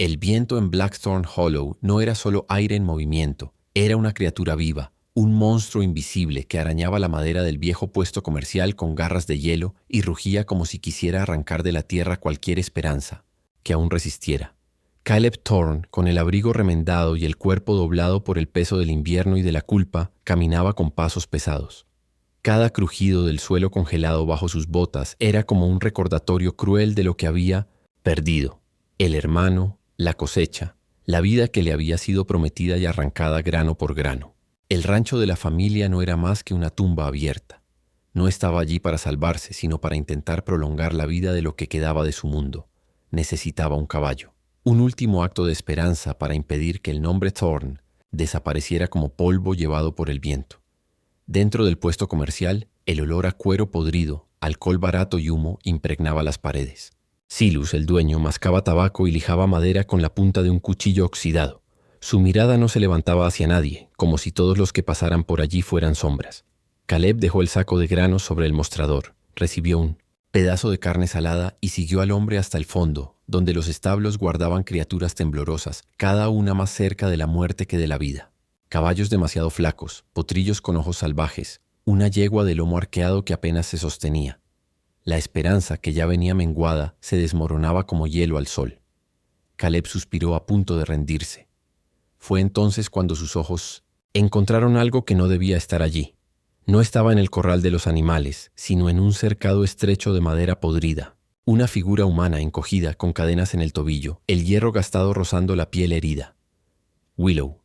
El viento en Blackthorn Hollow no era solo aire en movimiento, era una criatura viva, un monstruo invisible que arañaba la madera del viejo puesto comercial con garras de hielo y rugía como si quisiera arrancar de la tierra cualquier esperanza que aún resistiera. Caleb Thorne, con el abrigo remendado y el cuerpo doblado por el peso del invierno y de la culpa, caminaba con pasos pesados. Cada crujido del suelo congelado bajo sus botas era como un recordatorio cruel de lo que había perdido: el hermano, la cosecha, la vida que le había sido prometida y arrancada grano por grano. El rancho de la familia no era más que una tumba abierta. No estaba allí para salvarse, sino para intentar prolongar la vida de lo que quedaba de su mundo. Necesitaba un caballo. Un último acto de esperanza para impedir que el nombre Thorne desapareciera como polvo llevado por el viento. Dentro del puesto comercial, el olor a cuero podrido, alcohol barato y humo impregnaba las paredes. Silas, el dueño, mascaba tabaco y lijaba madera con la punta de un cuchillo oxidado. Su mirada no se levantaba hacia nadie, como si todos los que pasaran por allí fueran sombras. Caleb dejó el saco de granos sobre el mostrador, recibió un pedazo de carne salada y siguió al hombre hasta el fondo, donde los establos guardaban criaturas temblorosas, cada una más cerca de la muerte que de la vida. Caballos demasiado flacos, potrillos con ojos salvajes, una yegua de lomo arqueado que apenas se sostenía. La esperanza, que ya venía menguada, se desmoronaba como hielo al sol. Caleb suspiró a punto de rendirse. Fue entonces cuando sus ojos encontraron algo que no debía estar allí. No estaba en el corral de los animales, sino en un cercado estrecho de madera podrida. Una figura humana encogida con cadenas en el tobillo, el hierro gastado rozando la piel herida. Willow.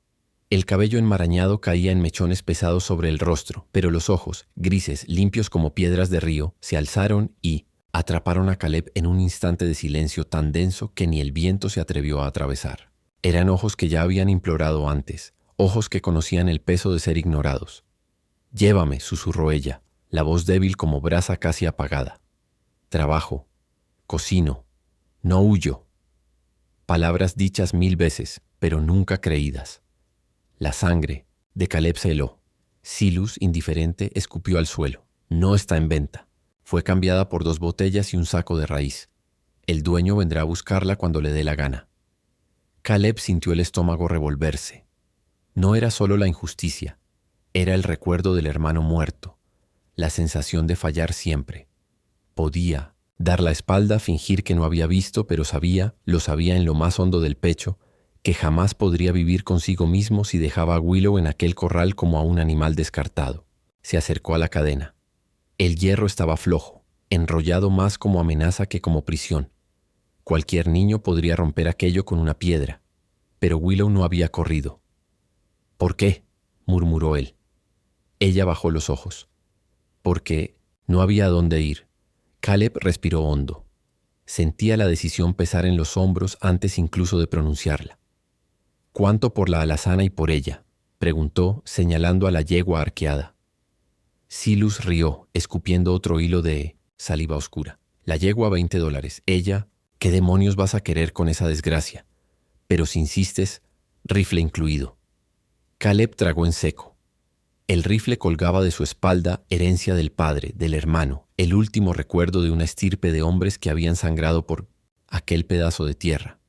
El cabello enmarañado caía en mechones pesados sobre el rostro, pero los ojos, grises, limpios como piedras de río, se alzaron y atraparon a Caleb en un instante de silencio tan denso que ni el viento se atrevió a atravesar. Eran ojos que ya habían implorado antes, ojos que conocían el peso de ser ignorados. «Llévame», susurró ella, la voz débil como brasa casi apagada. «Trabajo, cocino, no huyo». Palabras dichas 1000 veces, pero nunca creídas. La sangre de Caleb se heló. Silas, indiferente, escupió al suelo. No está en venta. Fue cambiada por 2 botellas y un saco de raíz. El dueño vendrá a buscarla cuando le dé la gana. Caleb sintió el estómago revolverse. No era solo la injusticia, era el recuerdo del hermano muerto, la sensación de fallar siempre. Podía dar la espalda, fingir que no había visto, pero lo sabía en lo más hondo del pecho, que jamás podría vivir consigo mismo si dejaba a Willow en aquel corral como a un animal descartado. Se acercó a la cadena. El hierro estaba flojo, enrollado más como amenaza que como prisión. Cualquier niño podría romper aquello con una piedra, pero Willow no había corrido. «¿Por qué?», murmuró él. Ella bajó los ojos. Porque no había a dónde ir. Caleb respiró hondo. Sentía la decisión pesar en los hombros antes incluso de pronunciarla. «¿Cuánto por la alazana y por ella?», preguntó, señalando a la yegua arqueada. Silas rió, escupiendo otro hilo de saliva oscura. «La yegua $20. Ella, ¿qué demonios vas a querer con esa desgracia? Pero si insistes, rifle incluido». Caleb tragó en seco. El rifle colgaba de su espalda, herencia del padre, del hermano, el último recuerdo de una estirpe de hombres que habían sangrado por aquel pedazo de tierra.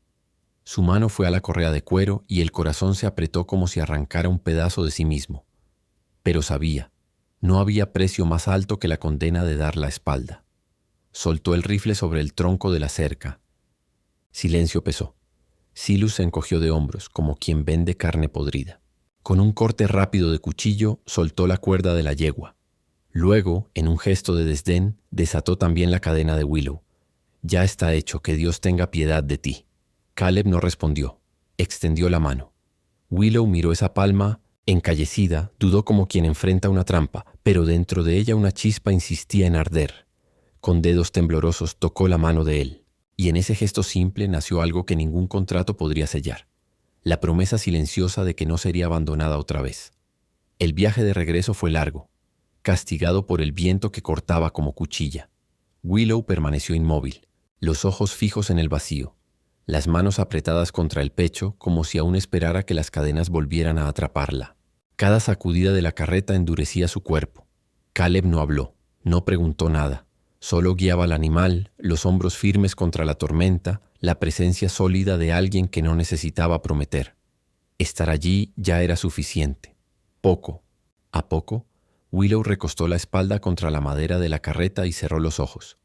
Su mano fue a la correa de cuero y el corazón se apretó como si arrancara un pedazo de sí mismo. Pero sabía, no había precio más alto que la condena de dar la espalda. Soltó el rifle sobre el tronco de la cerca. Silencio pesó. Silas se encogió de hombros, como quien vende carne podrida. Con un corte rápido de cuchillo, soltó la cuerda de la yegua. Luego, en un gesto de desdén, desató también la cadena de Willow. «Ya está hecho, que Dios tenga piedad de ti». Caleb no respondió. Extendió la mano. Willow miró esa palma, encallecida, dudó como quien enfrenta una trampa, pero dentro de ella una chispa insistía en arder. Con dedos temblorosos tocó la mano de él, y en ese gesto simple nació algo que ningún contrato podría sellar. La promesa silenciosa de que no sería abandonada otra vez. El viaje de regreso fue largo, castigado por el viento que cortaba como cuchilla. Willow permaneció inmóvil, los ojos fijos en el vacío, las manos apretadas contra el pecho como si aún esperara que las cadenas volvieran a atraparla. Cada sacudida de la carreta endurecía su cuerpo. Caleb no habló, no preguntó nada, solo guiaba al animal, los hombros firmes contra la tormenta, la presencia sólida de alguien que no necesitaba prometer. Estar allí ya era suficiente. Poco a poco, Willow recostó la espalda contra la madera de la carreta y cerró los ojos.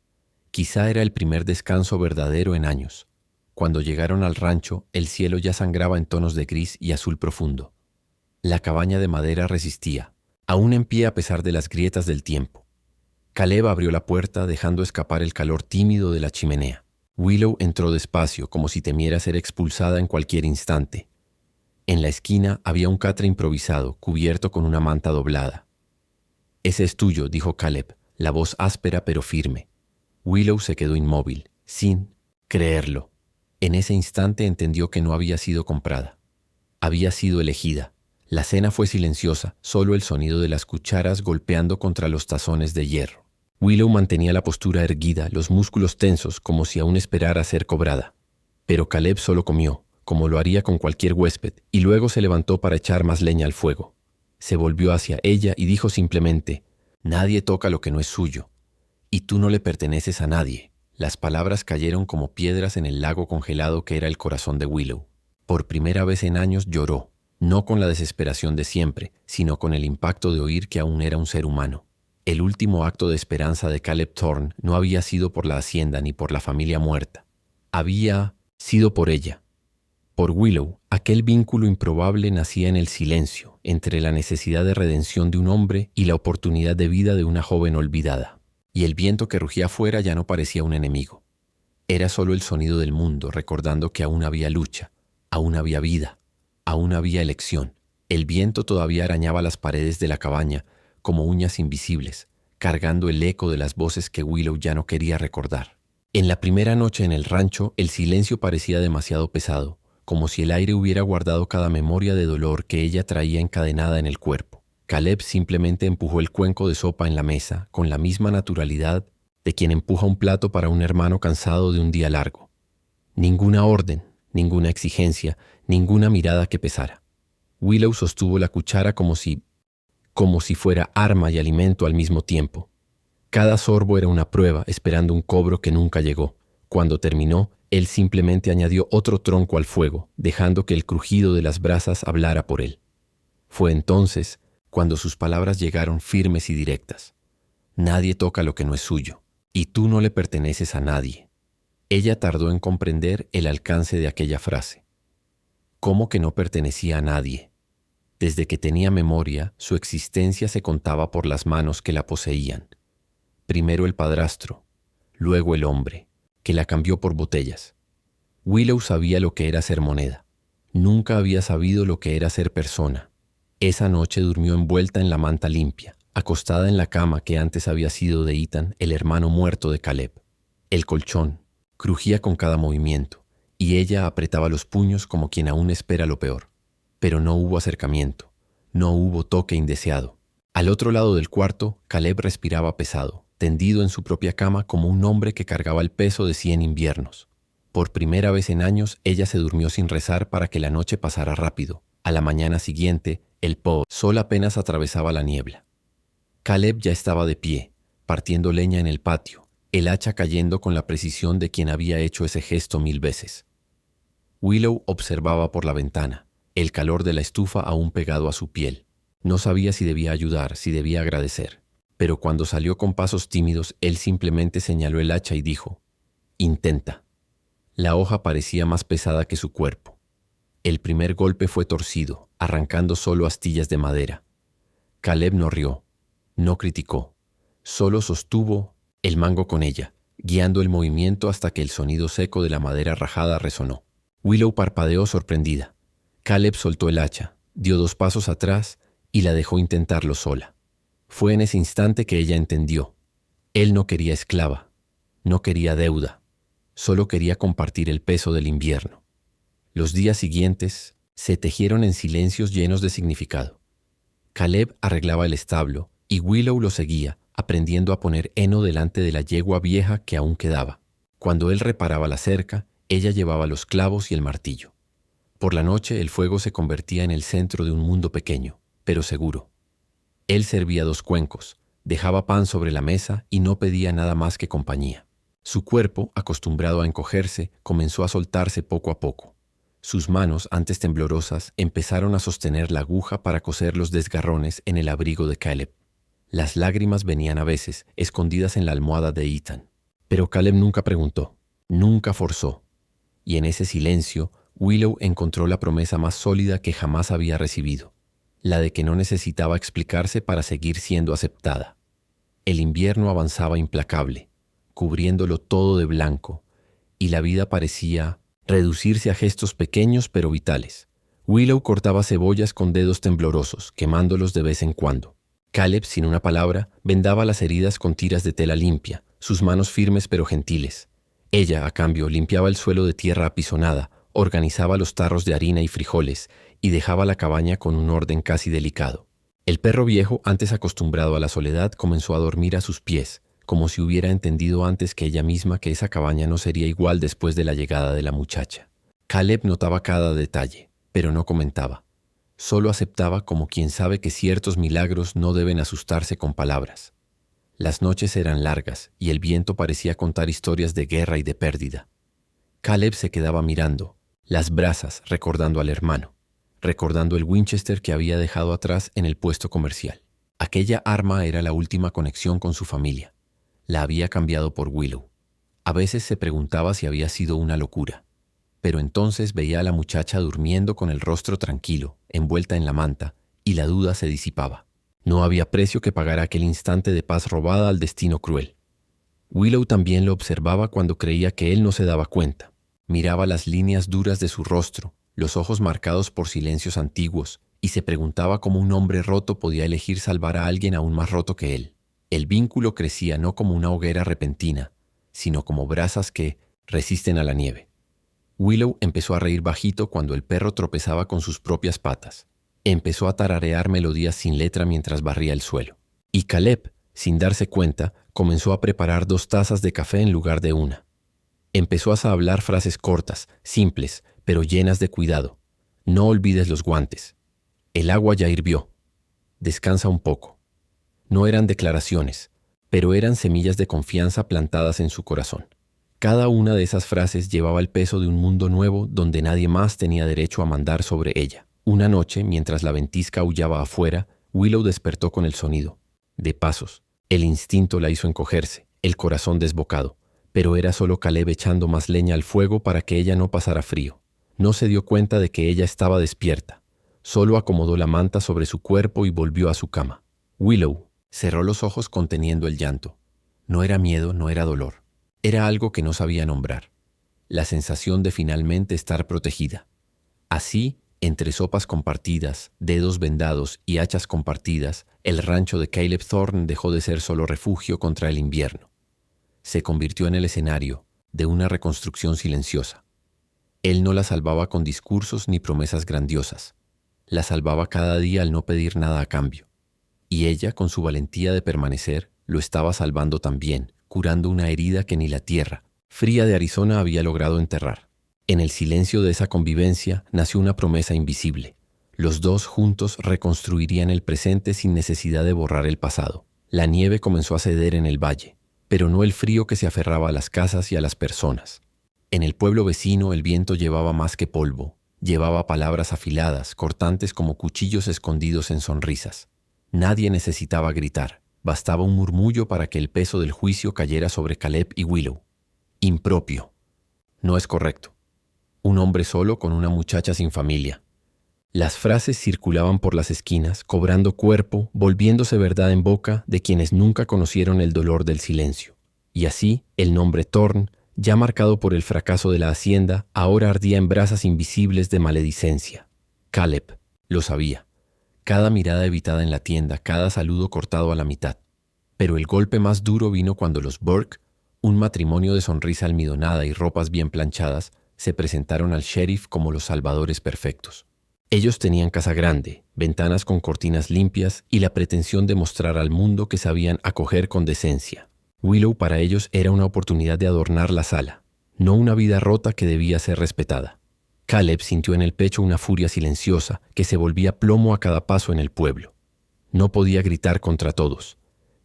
Quizá era el primer descanso verdadero en años. Cuando llegaron al rancho, el cielo ya sangraba en tonos de gris y azul profundo. La cabaña de madera resistía, aún en pie a pesar de las grietas del tiempo. Caleb abrió la puerta, dejando escapar el calor tímido de la chimenea. Willow entró despacio, como si temiera ser expulsada en cualquier instante. En la esquina había un catre improvisado, cubierto con una manta doblada. «Ese es tuyo», dijo Caleb, la voz áspera pero firme. Willow se quedó inmóvil, sin creerlo. En ese instante entendió que no había sido comprada. Había sido elegida. La cena fue silenciosa, solo el sonido de las cucharas golpeando contra los tazones de hierro. Willow mantenía la postura erguida, los músculos tensos, como si aún esperara ser cobrada. Pero Caleb solo comió, como lo haría con cualquier huésped, y luego se levantó para echar más leña al fuego. Se volvió hacia ella y dijo simplemente: «Nadie toca lo que no es suyo. Y tú no le perteneces a nadie». Las palabras cayeron como piedras en el lago congelado que era el corazón de Willow. Por primera vez en años lloró, no con la desesperación de siempre, sino con el impacto de oír que aún era un ser humano. El último acto de esperanza de Caleb Thorne no había sido por la hacienda ni por la familia muerta. Había sido por ella. Por Willow, aquel vínculo improbable nacía en el silencio, entre la necesidad de redención de un hombre y la oportunidad de vida de una joven olvidada. Y el viento que rugía afuera ya no parecía un enemigo. Era solo el sonido del mundo, recordando que aún había lucha, aún había vida, aún había elección. El viento todavía arañaba las paredes de la cabaña como uñas invisibles, cargando el eco de las voces que Willow ya no quería recordar. En la primera noche en el rancho, el silencio parecía demasiado pesado, como si el aire hubiera guardado cada memoria de dolor que ella traía encadenada en el cuerpo. Caleb simplemente empujó el cuenco de sopa en la mesa, con la misma naturalidad de quien empuja un plato para un hermano cansado de un día largo. Ninguna orden, ninguna exigencia, ninguna mirada que pesara. Willow sostuvo la cuchara como si fuera arma y alimento al mismo tiempo. Cada sorbo era una prueba, esperando un cobro que nunca llegó. Cuando terminó, él simplemente añadió otro tronco al fuego, dejando que el crujido de las brasas hablara por él. Fue entonces cuando sus palabras llegaron firmes y directas. «Nadie toca lo que no es suyo, y tú no le perteneces a nadie». Ella tardó en comprender el alcance de aquella frase. ¿Cómo que no pertenecía a nadie? Desde que tenía memoria, su existencia se contaba por las manos que la poseían. Primero el padrastro, luego el hombre, que la cambió por botellas. Willow sabía lo que era ser moneda. Nunca había sabido lo que era ser persona. Esa noche durmió envuelta en la manta limpia, acostada en la cama que antes había sido de Ethan, el hermano muerto de Caleb. El colchón crujía con cada movimiento, y ella apretaba los puños como quien aún espera lo peor. Pero no hubo acercamiento, no hubo toque indeseado. Al otro lado del cuarto, Caleb respiraba pesado, tendido en su propia cama como un hombre que cargaba el peso de 100 inviernos. Por primera vez en años, ella se durmió sin rezar para que la noche pasara rápido. A la mañana siguiente, el sol apenas atravesaba la niebla. Caleb ya estaba de pie, partiendo leña en el patio, el hacha cayendo con la precisión de quien había hecho ese gesto 1000 veces. Willow observaba por la ventana, el calor de la estufa aún pegado a su piel. No sabía si debía ayudar, si debía agradecer. Pero cuando salió con pasos tímidos, él simplemente señaló el hacha y dijo: «Intenta». La hoja parecía más pesada que su cuerpo. El primer golpe fue torcido, arrancando solo astillas de madera. Caleb no rió, no criticó, solo sostuvo el mango con ella, guiando el movimiento hasta que el sonido seco de la madera rajada resonó. Willow parpadeó sorprendida. Caleb soltó el hacha, dio 2 pasos atrás y la dejó intentarlo sola. Fue en ese instante que ella entendió. Él no quería esclava, no quería deuda, solo quería compartir el peso del invierno. Los días siguientes se tejieron en silencios llenos de significado. Caleb arreglaba el establo y Willow lo seguía, aprendiendo a poner heno delante de la yegua vieja que aún quedaba. Cuando él reparaba la cerca, ella llevaba los clavos y el martillo. Por la noche el fuego se convertía en el centro de un mundo pequeño, pero seguro. Él servía 2 cuencos, dejaba pan sobre la mesa y no pedía nada más que compañía. Su cuerpo, acostumbrado a encogerse, comenzó a soltarse poco a poco. Sus manos, antes temblorosas, empezaron a sostener la aguja para coser los desgarrones en el abrigo de Caleb. Las lágrimas venían a veces, escondidas en la almohada de Ethan. Pero Caleb nunca preguntó, nunca forzó. Y en ese silencio, Willow encontró la promesa más sólida que jamás había recibido, la de que no necesitaba explicarse para seguir siendo aceptada. El invierno avanzaba implacable, cubriéndolo todo de blanco, y la vida parecía reducirse a gestos pequeños pero vitales. Willow cortaba cebollas con dedos temblorosos, quemándolos de vez en cuando. Caleb, sin una palabra, vendaba las heridas con tiras de tela limpia, sus manos firmes pero gentiles. Ella, a cambio, limpiaba el suelo de tierra apisonada, organizaba los tarros de harina y frijoles y dejaba la cabaña con un orden casi delicado. El perro viejo, antes acostumbrado a la soledad, comenzó a dormir a sus pies, como si hubiera entendido antes que ella misma que esa cabaña no sería igual después de la llegada de la muchacha. Caleb notaba cada detalle, pero no comentaba. Solo aceptaba como quien sabe que ciertos milagros no deben asustarse con palabras. Las noches eran largas y el viento parecía contar historias de guerra y de pérdida. Caleb se quedaba mirando, las brasas recordando al hermano, recordando el Winchester que había dejado atrás en el puesto comercial. Aquella arma era la última conexión con su familia. La había cambiado por Willow. A veces se preguntaba si había sido una locura. Pero entonces veía a la muchacha durmiendo con el rostro tranquilo, envuelta en la manta, y la duda se disipaba. No había precio que pagar aquel instante de paz robada al destino cruel. Willow también lo observaba cuando creía que él no se daba cuenta. Miraba las líneas duras de su rostro, los ojos marcados por silencios antiguos, y se preguntaba cómo un hombre roto podía elegir salvar a alguien aún más roto que él. El vínculo crecía no como una hoguera repentina, sino como brasas que resisten a la nieve. Willow empezó a reír bajito cuando el perro tropezaba con sus propias patas. Empezó a tararear melodías sin letra mientras barría el suelo. Y Caleb, sin darse cuenta, comenzó a preparar 2 tazas de café en lugar de una. Empezó a hablar frases cortas, simples, pero llenas de cuidado. No olvides los guantes. El agua ya hirvió. Descansa un poco. No eran declaraciones, pero eran semillas de confianza plantadas en su corazón. Cada una de esas frases llevaba el peso de un mundo nuevo donde nadie más tenía derecho a mandar sobre ella. Una noche, mientras la ventisca aullaba afuera, Willow despertó con el sonido. De pasos. El instinto la hizo encogerse, el corazón desbocado. Pero era solo Caleb echando más leña al fuego para que ella no pasara frío. No se dio cuenta de que ella estaba despierta. Solo acomodó la manta sobre su cuerpo y volvió a su cama. Willow cerró los ojos conteniendo el llanto. No era miedo, no era dolor. Era algo que no sabía nombrar. La sensación de finalmente estar protegida. Así, entre sopas compartidas, dedos vendados y hachas compartidas, el rancho de Caleb Thorne dejó de ser solo refugio contra el invierno. Se convirtió en el escenario de una reconstrucción silenciosa. Él no la salvaba con discursos ni promesas grandiosas. La salvaba cada día al no pedir nada a cambio. Y ella, con su valentía de permanecer, lo estaba salvando también, curando una herida que ni la tierra, fría de Arizona, había logrado enterrar. En el silencio de esa convivencia nació una promesa invisible. Los dos juntos reconstruirían el presente sin necesidad de borrar el pasado. La nieve comenzó a ceder en el valle, pero no el frío que se aferraba a las casas y a las personas. En el pueblo vecino el viento llevaba más que polvo, llevaba palabras afiladas, cortantes como cuchillos escondidos en sonrisas. Nadie necesitaba gritar, bastaba un murmullo para que el peso del juicio cayera sobre Caleb y Willow. Impropio. No es correcto. Un hombre solo con una muchacha sin familia. Las frases circulaban por las esquinas, cobrando cuerpo, volviéndose verdad en boca de quienes nunca conocieron el dolor del silencio. Y así, el nombre Thorne, ya marcado por el fracaso de la hacienda, ahora ardía en brasas invisibles de maledicencia. Caleb lo sabía. Cada mirada evitada en la tienda, cada saludo cortado a la mitad. Pero el golpe más duro vino cuando los Burke, un matrimonio de sonrisa almidonada y ropas bien planchadas, se presentaron al sheriff como los salvadores perfectos. Ellos tenían casa grande, ventanas con cortinas limpias y la pretensión de mostrar al mundo que sabían acoger con decencia. Willow para ellos era una oportunidad de adornar la sala, no una vida rota que debía ser respetada. Caleb sintió en el pecho una furia silenciosa que se volvía plomo a cada paso en el pueblo. No podía gritar contra todos.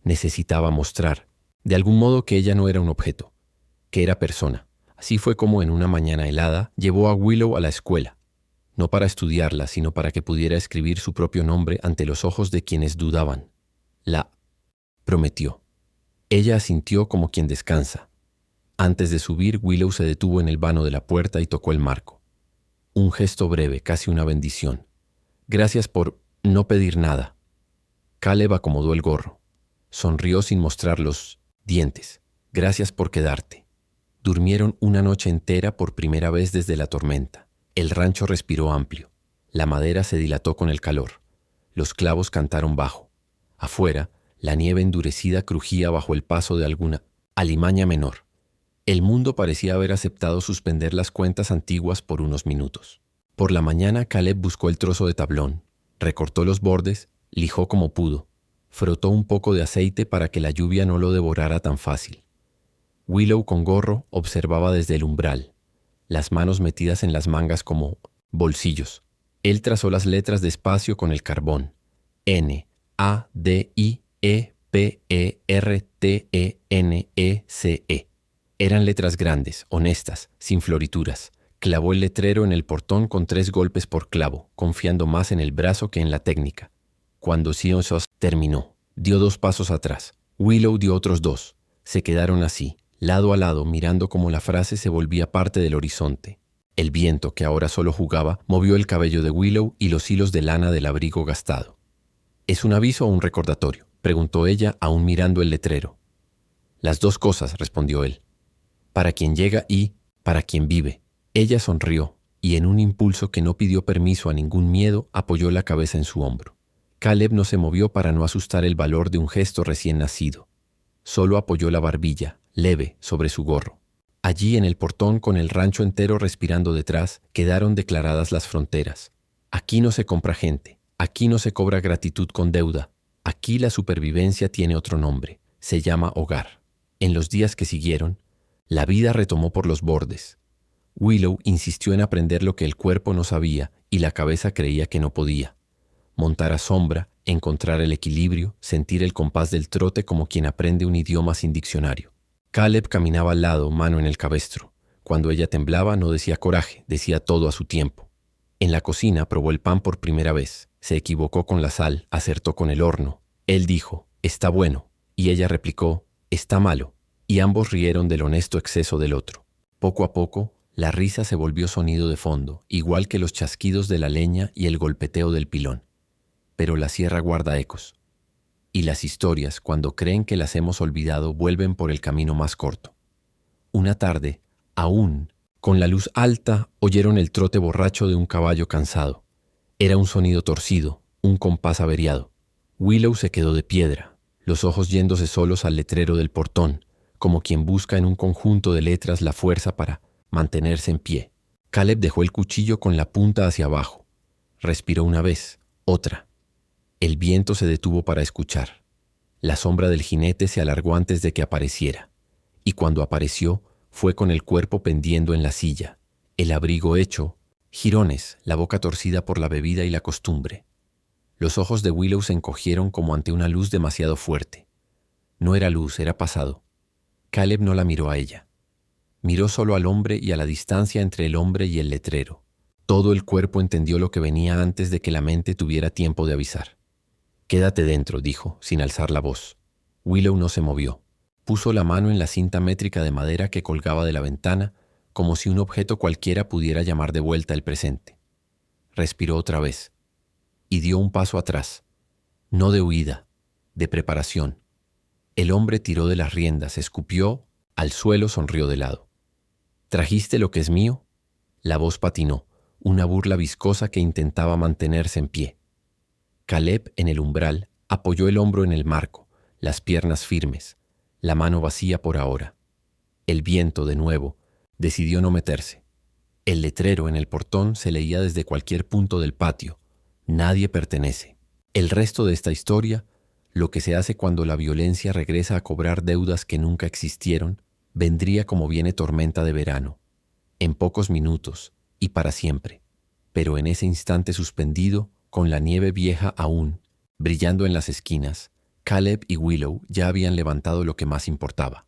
Necesitaba mostrar, de algún modo, que ella no era un objeto. que era persona. Así fue como en una mañana helada llevó a Willow a la escuela, no para estudiarla, sino para que pudiera escribir su propio nombre ante los ojos de quienes dudaban. La prometió. Ella asintió como quien descansa. Antes de subir, Willow se detuvo en el vano de la puerta y tocó el marco. Un gesto breve, casi una bendición. Gracias por no pedir nada. Caleb acomodó el gorro. Sonrió sin mostrar los dientes. Gracias por quedarte. Durmieron una noche entera por primera vez desde la tormenta. El rancho respiró amplio. La madera se dilató con el calor. Los clavos cantaron bajo. Afuera, la nieve endurecida crujía bajo el paso de alguna alimaña menor. El mundo parecía haber aceptado suspender las cuentas antiguas por unos minutos. Por la mañana, Caleb buscó el trozo de tablón, recortó los bordes, lijó como pudo, frotó un poco de aceite para que la lluvia no lo devorara tan fácil. Willow, con gorro, observaba desde el umbral, las manos metidas en las mangas como bolsillos. Él trazó las letras despacio con el carbón. N, A, D, I, E, P, E, R, T, E, N, E, C, E. Eran letras grandes, honestas, sin florituras. Clavó el letrero en el portón con 3 golpes por clavo, confiando más en el brazo que en la técnica. Cuando Sionsos terminó, dio 2 pasos atrás. Willow dio otros 2. Se quedaron así, lado a lado, mirando cómo la frase se volvía parte del horizonte. El viento, que ahora solo jugaba, movió el cabello de Willow y los hilos de lana del abrigo gastado. ¿Es un aviso o un recordatorio?, preguntó ella, aún mirando el letrero. Las 2 cosas, respondió él. Para quien llega y para quien vive. Ella sonrió y, en un impulso que no pidió permiso a ningún miedo, apoyó la cabeza en su hombro. Caleb no se movió para no asustar el valor de un gesto recién nacido. Solo apoyó la barbilla, leve, sobre su gorro. Allí, en el portón, con el rancho entero respirando detrás, quedaron declaradas las fronteras. Aquí no se compra gente, aquí no se cobra gratitud con deuda, aquí la supervivencia tiene otro nombre, se llama hogar. En los días que siguieron, la vida retomó por los bordes. Willow insistió en aprender lo que el cuerpo no sabía y la cabeza creía que no podía. Montar a sombra, encontrar el equilibrio, sentir el compás del trote como quien aprende un idioma sin diccionario. Caleb caminaba al lado, mano en el cabestro. Cuando ella temblaba no decía coraje, decía todo a su tiempo. En la cocina probó el pan por primera vez. Se equivocó con la sal, acertó con el horno. Él dijo, está bueno, y ella replicó, está malo. Y ambos rieron del honesto exceso del otro. Poco a poco, la risa se volvió sonido de fondo, igual que los chasquidos de la leña y el golpeteo del pilón. Pero la sierra guarda ecos. Y las historias, cuando creen que las hemos olvidado, vuelven por el camino más corto. Una tarde, aún, con la luz alta, oyeron el trote borracho de un caballo cansado. Era un sonido torcido, un compás averiado. Willow se quedó de piedra, los ojos yéndose solos al letrero del portón, como quien busca en un conjunto de letras la fuerza para mantenerse en pie. Caleb dejó el cuchillo con la punta hacia abajo. Respiró una vez, otra. El viento se detuvo para escuchar. La sombra del jinete se alargó antes de que apareciera, y cuando apareció fue con el cuerpo pendiendo en la silla, el abrigo hecho, jirones, la boca torcida por la bebida y la costumbre. Los ojos de Willow se encogieron como ante una luz demasiado fuerte. No era luz, era pasado. Caleb no la miró a ella. Miró solo al hombre y a la distancia entre el hombre y el letrero. Todo el cuerpo entendió lo que venía antes de que la mente tuviera tiempo de avisar. «Quédate dentro», dijo, sin alzar la voz. Willow no se movió. Puso la mano en la cinta métrica de madera que colgaba de la ventana, como si un objeto cualquiera pudiera llamar de vuelta el presente. Respiró otra vez y dio un paso atrás, no de huida, de preparación. El hombre tiró de las riendas, escupió, al suelo sonrió de lado. «¿Trajiste lo que es mío?». La voz patinó, una burla viscosa que intentaba mantenerse en pie. Caleb, en el umbral, apoyó el hombro en el marco, las piernas firmes, la mano vacía por ahora. El viento, de nuevo, decidió no meterse. El letrero en el portón se leía desde cualquier punto del patio. Nadie pertenece. El resto de esta historia, lo que se hace cuando la violencia regresa a cobrar deudas que nunca existieron, vendría como viene tormenta de verano, en pocos minutos y para siempre. Pero en ese instante suspendido, con la nieve vieja aún, brillando en las esquinas, Caleb y Willow ya habían levantado lo que más importaba,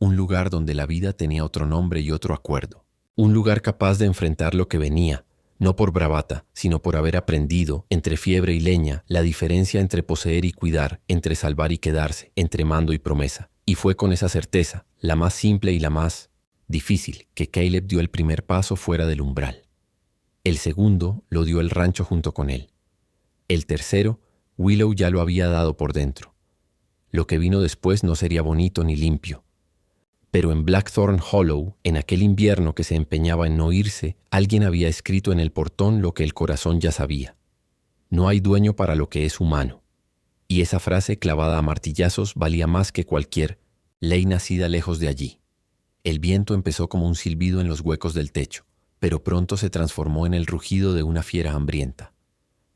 un lugar donde la vida tenía otro nombre y otro acuerdo. Un lugar capaz de enfrentar lo que venía, no por bravata, sino por haber aprendido, entre fiebre y leña, la diferencia entre poseer y cuidar, entre salvar y quedarse, entre mando y promesa. Y fue con esa certeza, la más simple y la más difícil, que Caleb dio el primer paso fuera del umbral. El segundo lo dio el rancho junto con él. El tercero, Willow ya lo había dado por dentro. Lo que vino después no sería bonito ni limpio. Pero en Blackthorn Hollow, en aquel invierno que se empeñaba en no irse, alguien había escrito en el portón lo que el corazón ya sabía. No hay dueño para lo que es humano. Y esa frase clavada a martillazos valía más que cualquier ley nacida lejos de allí. El viento empezó como un silbido en los huecos del techo, pero pronto se transformó en el rugido de una fiera hambrienta.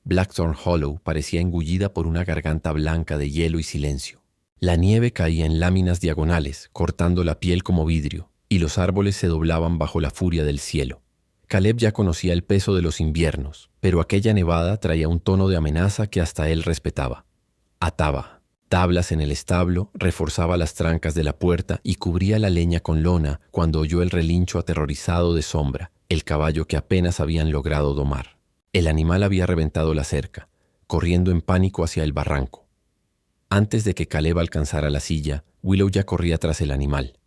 Blackthorn Hollow parecía engullida por una garganta blanca de hielo y silencio. La nieve caía en láminas diagonales, cortando la piel como vidrio, y los árboles se doblaban bajo la furia del cielo. Caleb ya conocía el peso de los inviernos, pero aquella nevada traía un tono de amenaza que hasta él respetaba. Ataba tablas en el establo, reforzaba las trancas de la puerta y cubría la leña con lona cuando oyó el relincho aterrorizado de Sombra, el caballo que apenas habían logrado domar. El animal había reventado la cerca, corriendo en pánico hacia el barranco. Antes de que Caleb alcanzara la silla, Willow ya corría tras el animal.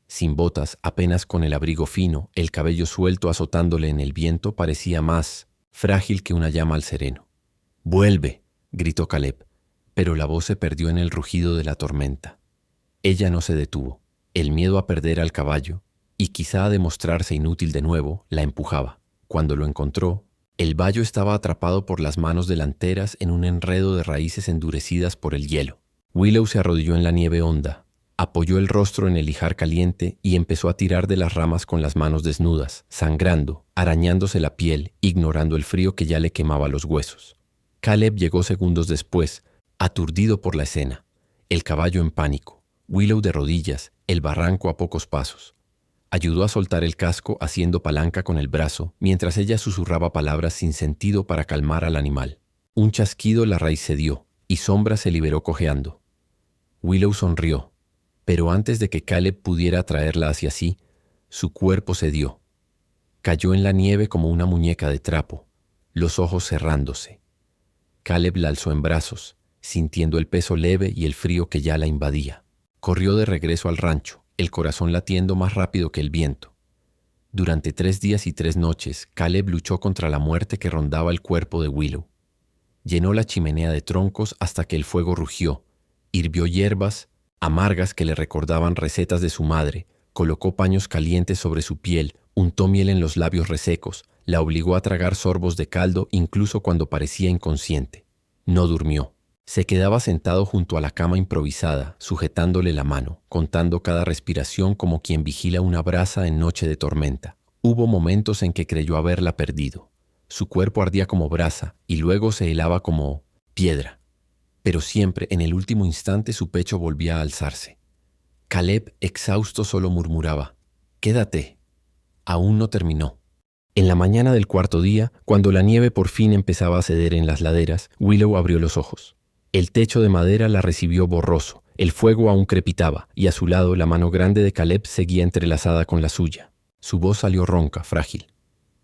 Sin botas, apenas con el abrigo fino, el cabello suelto azotándole en el viento parecía más frágil que una llama al sereno. «¡Vuelve!», gritó Caleb, pero la voz se perdió en el rugido de la tormenta. Ella no se detuvo. El miedo a perder al caballo, y quizá a demostrarse inútil de nuevo, la empujaba. Cuando lo encontró, el vallo estaba atrapado por las manos delanteras en un enredo de raíces endurecidas por el hielo. Willow se arrodilló en la nieve honda, apoyó el rostro en el ijar caliente y empezó a tirar de las ramas con las manos desnudas, sangrando, arañándose la piel, ignorando el frío que ya le quemaba los huesos. Caleb llegó segundos después, aturdido por la escena, el caballo en pánico, Willow de rodillas, el barranco a pocos pasos. Ayudó a soltar el casco haciendo palanca con el brazo, mientras ella susurraba palabras sin sentido para calmar al animal. Un chasquido la raíz cedió, y Sombra se liberó cojeando. Willow sonrió, pero antes de que Caleb pudiera atraerla hacia sí, su cuerpo cedió. Cayó en la nieve como una muñeca de trapo, los ojos cerrándose. Caleb la alzó en brazos, sintiendo el peso leve y el frío que ya la invadía. Corrió de regreso al rancho, el corazón latiendo más rápido que el viento. Durante 3 días y 3 noches, Caleb luchó contra la muerte que rondaba el cuerpo de Willow. Llenó la chimenea de troncos hasta que el fuego rugió, hirvió hierbas amargas que le recordaban recetas de su madre, colocó paños calientes sobre su piel, untó miel en los labios resecos, la obligó a tragar sorbos de caldo incluso cuando parecía inconsciente. No durmió. Se quedaba sentado junto a la cama improvisada, sujetándole la mano, contando cada respiración como quien vigila una brasa en noche de tormenta. Hubo momentos en que creyó haberla perdido. Su cuerpo ardía como brasa y luego se helaba como piedra. Pero siempre, en el último instante, su pecho volvía a alzarse. Caleb, exhausto, solo murmuraba: «Quédate». Aún no terminó. En la mañana del 4.º día, cuando la nieve por fin empezaba a ceder en las laderas, Willow abrió los ojos. El techo de madera la recibió borroso, el fuego aún crepitaba, y a su lado la mano grande de Caleb seguía entrelazada con la suya. Su voz salió ronca, frágil.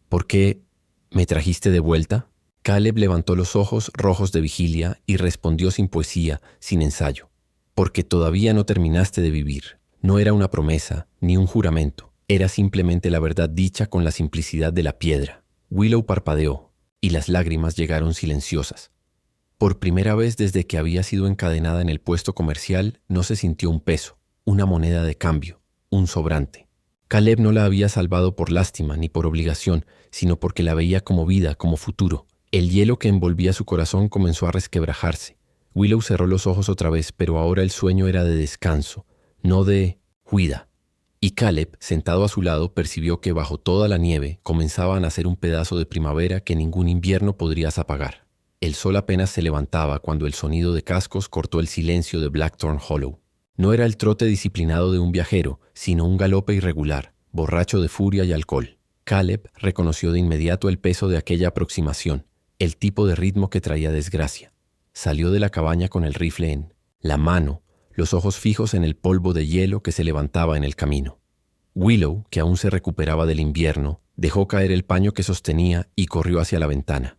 «¿Por qué me trajiste de vuelta?». Caleb levantó los ojos rojos de vigilia y respondió sin poesía, sin ensayo. «Porque todavía no terminaste de vivir. No era una promesa, ni un juramento. Era simplemente la verdad dicha con la simplicidad de la piedra». Willow parpadeó, y las lágrimas llegaron silenciosas. Por primera vez desde que había sido encadenada en el puesto comercial, no se sintió un peso, una moneda de cambio, un sobrante. Caleb no la había salvado por lástima ni por obligación, sino porque la veía como vida, como futuro. El hielo que envolvía su corazón comenzó a resquebrajarse. Willow cerró los ojos otra vez, pero ahora el sueño era de descanso, no de huida. Y Caleb, sentado a su lado, percibió que bajo toda la nieve comenzaba a nacer un pedazo de primavera que ningún invierno podría apagar. El sol apenas se levantaba cuando el sonido de cascos cortó el silencio de Blackthorn Hollow. No era el trote disciplinado de un viajero, sino un galope irregular, borracho de furia y alcohol. Caleb reconoció de inmediato el peso de aquella aproximación, el tipo de ritmo que traía desgracia. Salió de la cabaña con el rifle en la mano, los ojos fijos en el polvo de hielo que se levantaba en el camino. Willow, que aún se recuperaba del invierno, dejó caer el paño que sostenía y corrió hacia la ventana.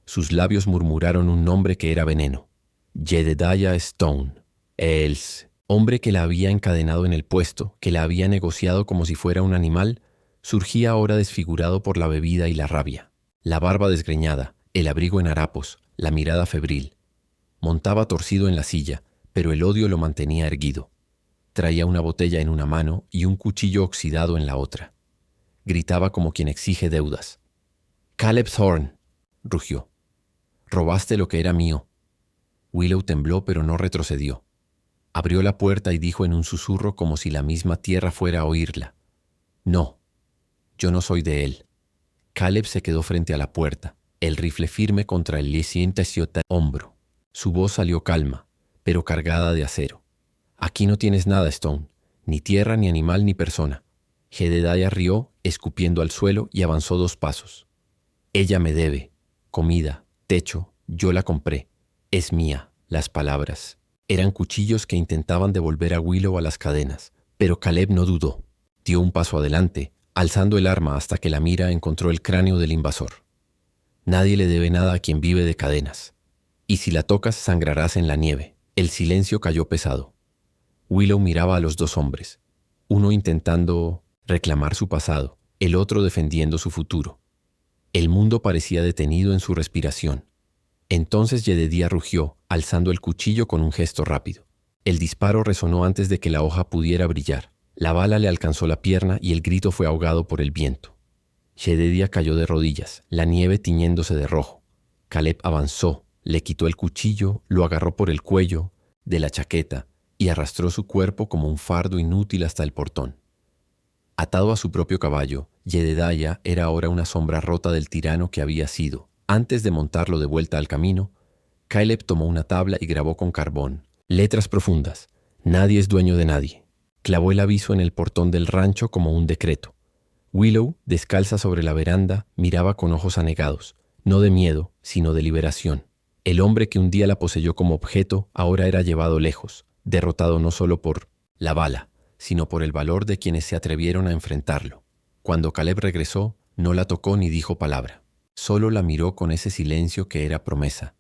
Sus labios murmuraron un nombre que era veneno. Jedediah Stone. El hombre que la había encadenado en el puesto, que la había negociado como si fuera un animal, surgía ahora desfigurado por la bebida y la rabia. La barba desgreñada, el abrigo en harapos, la mirada febril. Montaba torcido en la silla, pero el odio lo mantenía erguido. Traía una botella en una mano y un cuchillo oxidado en la otra. Gritaba como quien exige deudas. «Caleb Thorne», rugió. «Robaste lo que era mío». Willow tembló, pero no retrocedió. Abrió la puerta y dijo en un susurro como si la misma tierra fuera a oírla. «No, yo no soy de él». Caleb se quedó frente a la puerta, el rifle firme contra el lisiente hombro. Su voz salió calma, pero cargada de acero. «Aquí no tienes nada, Stone, ni tierra, ni animal, ni persona». Jedediah rió, escupiendo al suelo, y avanzó 2 pasos. «Ella me debe. Comida, techo, yo la compré. Es mía». Las palabras eran cuchillos que intentaban devolver a Willow a las cadenas, pero Caleb no dudó. Dio un paso adelante, alzando el arma hasta que la mira encontró el cráneo del invasor. «Nadie le debe nada a quien vive de cadenas. Y si la tocas, sangrarás en la nieve». El silencio cayó pesado. Willow miraba a los 2 hombres, uno intentando reclamar su pasado, el otro defendiendo su futuro. El mundo parecía detenido en su respiración. Entonces Jedediah rugió, alzando el cuchillo con un gesto rápido. El disparo resonó antes de que la hoja pudiera brillar. La bala le alcanzó la pierna y el grito fue ahogado por el viento. Jedediah cayó de rodillas, la nieve tiñéndose de rojo. Caleb avanzó, le quitó el cuchillo, lo agarró por el cuello, de la chaqueta, y arrastró su cuerpo como un fardo inútil hasta el portón. Atado a su propio caballo, Jedediah era ahora una sombra rota del tirano que había sido. Antes de montarlo de vuelta al camino, Caleb tomó una tabla y grabó con carbón letras profundas: «Nadie es dueño de nadie». Clavó el aviso en el portón del rancho como un decreto. Willow, descalza sobre la veranda, miraba con ojos anegados, no de miedo, sino de liberación. El hombre que un día la poseyó como objeto ahora era llevado lejos, derrotado no solo por la bala, sino por el valor de quienes se atrevieron a enfrentarlo. Cuando Caleb regresó, no la tocó ni dijo palabra. Solo la miró con ese silencio que era promesa.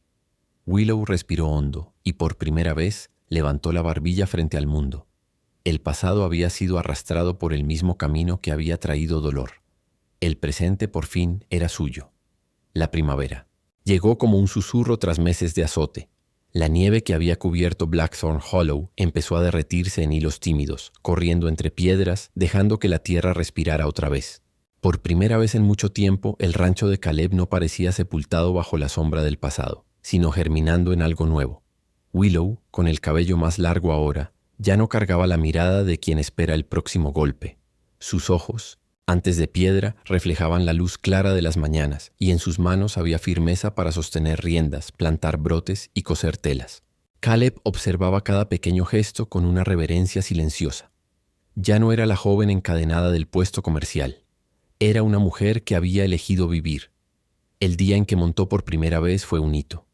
Willow respiró hondo y por primera vez levantó la barbilla frente al mundo. El pasado había sido arrastrado por el mismo camino que había traído dolor. El presente por fin era suyo. La primavera. Llegó como un susurro tras meses de azote. La nieve que había cubierto Blackthorn Hollow empezó a derretirse en hilos tímidos, corriendo entre piedras, dejando que la tierra respirara otra vez. Por primera vez en mucho tiempo, el rancho de Caleb no parecía sepultado bajo la sombra del pasado, sino germinando en algo nuevo. Willow, con el cabello más largo ahora, ya no cargaba la mirada de quien espera el próximo golpe. Sus ojos, antes de piedra, reflejaban la luz clara de las mañanas, y en sus manos había firmeza para sostener riendas, plantar brotes y coser telas. Caleb observaba cada pequeño gesto con una reverencia silenciosa. Ya no era la joven encadenada del puesto comercial. Era una mujer que había elegido vivir. El día en que montó por primera vez fue un hito.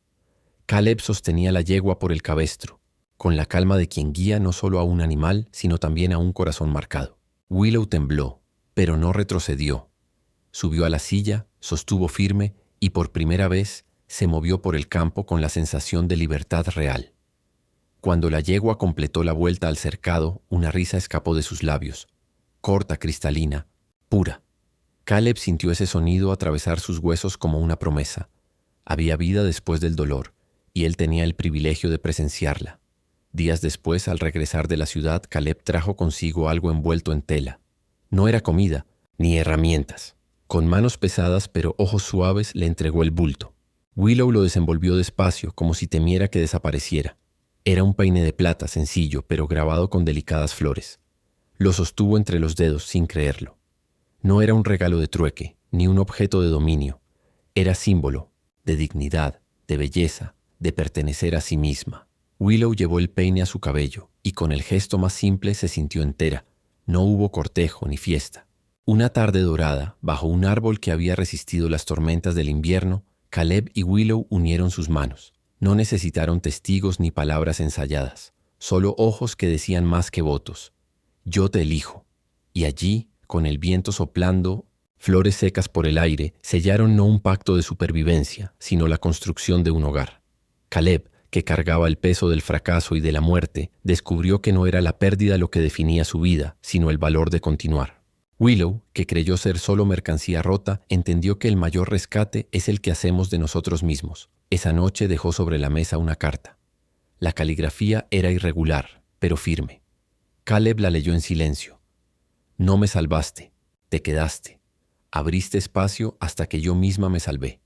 Caleb sostenía la yegua por el cabestro, con la calma de quien guía no solo a un animal, sino también a un corazón marcado. Willow tembló, pero no retrocedió. Subió a la silla, sostuvo firme y por primera vez se movió por el campo con la sensación de libertad real. Cuando la yegua completó la vuelta al cercado, una risa escapó de sus labios, corta, cristalina, pura. Caleb sintió ese sonido atravesar sus huesos como una promesa. Había vida después del dolor, y él tenía el privilegio de presenciarla. Días después, al regresar de la ciudad, Caleb trajo consigo algo envuelto en tela. No era comida, ni herramientas. Con manos pesadas pero ojos suaves le entregó el bulto. Willow lo desenvolvió despacio, como si temiera que desapareciera. Era un peine de plata sencillo, pero grabado con delicadas flores. Lo sostuvo entre los dedos sin creerlo. No era un regalo de trueque, ni un objeto de dominio. Era símbolo de dignidad, de belleza, de pertenecer a sí misma. Willow llevó el peine a su cabello y con el gesto más simple se sintió entera. No hubo cortejo ni fiesta. Una tarde dorada, bajo un árbol que había resistido las tormentas del invierno, Caleb y Willow unieron sus manos. No necesitaron testigos ni palabras ensayadas. solo ojos que decían más que votos. Yo te elijo. Y allí, con el viento soplando, flores secas por el aire, sellaron no un pacto de supervivencia, sino la construcción de un hogar. Caleb, que cargaba el peso del fracaso y de la muerte, descubrió que no era la pérdida lo que definía su vida, sino el valor de continuar. Willow, que creyó ser solo mercancía rota, entendió que el mayor rescate es el que hacemos de nosotros mismos. Esa noche dejó sobre la mesa una carta. La caligrafía era irregular, pero firme. Caleb la leyó en silencio. No me salvaste, te quedaste. Abriste espacio hasta que yo misma me salvé.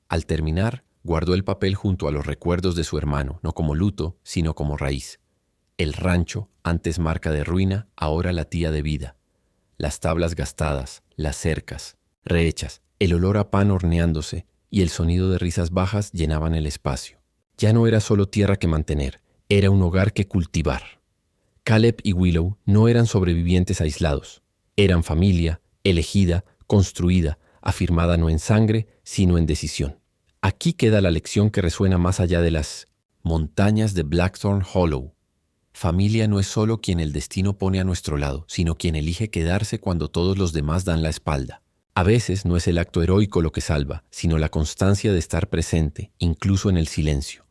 Al terminar, guardó el papel junto a los recuerdos de su hermano, no como luto, sino como raíz. El rancho, antes marca de ruina, ahora latía de vida. Las tablas gastadas, las cercas, rehechas, el olor a pan horneándose y el sonido de risas bajas llenaban el espacio. Ya no era solo tierra que mantener, era un hogar que cultivar. Caleb y Willow no eran sobrevivientes aislados. Eran familia, elegida, construida, afirmada no en sangre, sino en decisión. Aquí queda la lección que resuena más allá de las montañas de Blackthorn Hollow. Familia no es solo quien el destino pone a nuestro lado, sino quien elige quedarse cuando todos los demás dan la espalda. A veces no es el acto heroico lo que salva, sino la constancia de estar presente, incluso en el silencio.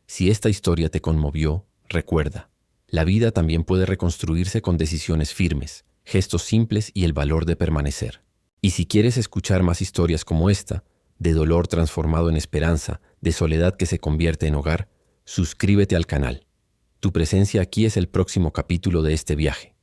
Si esta historia te conmovió, recuerda, la vida también puede reconstruirse con decisiones firmes, gestos simples y el valor de permanecer. Y si quieres escuchar más historias como esta, de dolor transformado en esperanza, de soledad que se convierte en hogar, suscríbete al canal. Tu presencia aquí es el próximo capítulo de este viaje.